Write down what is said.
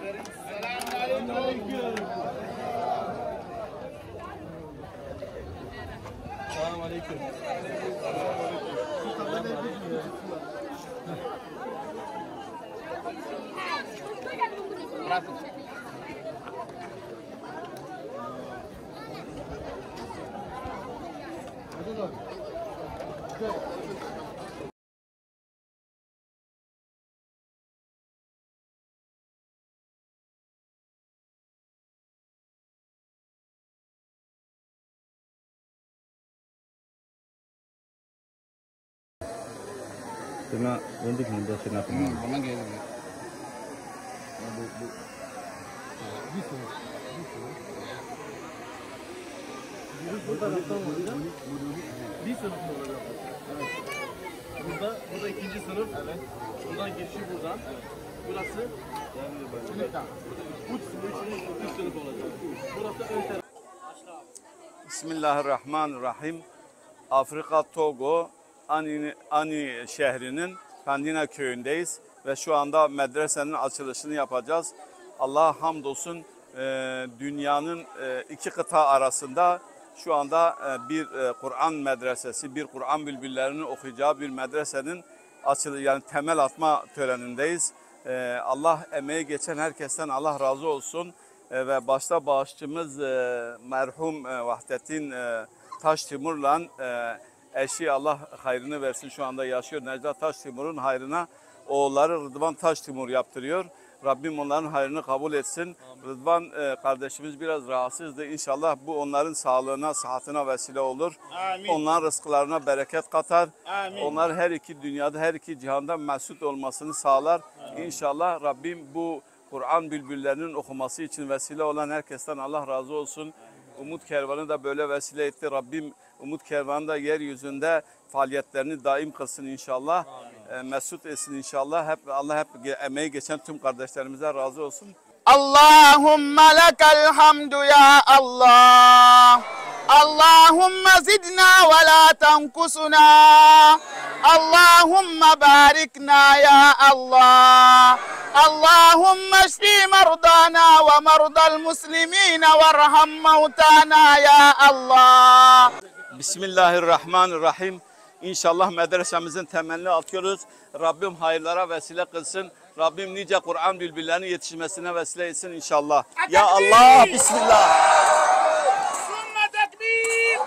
Selamünaleyküm. Bırakın. Kena untuk mudah senap. Bana geldi. Bir sınıf mı olacak? Evet. Burada ikinci sınıf. Evet. Buradan geçiyor buradan. Evet. Burası üç sınıf olacak. Burası ön taraf. Bismillahirrahmanirrahim. Afrika Togo Ani şehrinin Pendina köyündeyiz ve şu anda medresenin açılışını yapacağız. Allah'a hamdolsun dünyanın iki kıta arasında şu anda bir Kur'an medresesi, bir Kur'an bülbüllerinin okuyacağı bir medresenin yani temel atma törenindeyiz. Allah emeği geçen herkesten Allah razı olsun ve başta bağışçımız merhum Vahdettin Taştimur'la eşi Allah hayrını versin, şu anda yaşıyor. Necdet Taştimur'un hayrına oğulları Rıdvan Taştimur yaptırıyor. Rabbim onların hayrını kabul etsin. Amin. Rıdvan kardeşimiz biraz rahatsızdı. İnşallah bu onların sağlığına, sıhhatine vesile olur. Amin. Onların rızklarına bereket katar. Amin. Onlar her iki dünyada, her iki cihanda mesut olmasını sağlar. Amin. İnşallah Rabbim bu Kur'an bülbüllerinin okuması için vesile olan herkesten Allah razı olsun. Umut Kervanı da böyle vesile etti. Rabbim Umut Kervanı da yeryüzünde faaliyetlerini daim kılsın inşallah. Mesut etsin inşallah. Allah hep emeği geçen tüm kardeşlerimize razı olsun. Allahümme lekel hamdu ya Allah. Allahümme zidna ve la tenkusuna. Allahümme barikna ya Allah. Allahümme şfi merdana ve merdal muslimine verham mevtana ya Allah. Bismillahirrahmanirrahim. İnşallah medresemizin temelini atıyoruz. Rabbim hayırlara vesile kılsın. Rabbim nice Kur'an bülbüllerinin yetişmesine vesile etsin inşallah. Ya Allah, Bismillah. Sümme tekbir.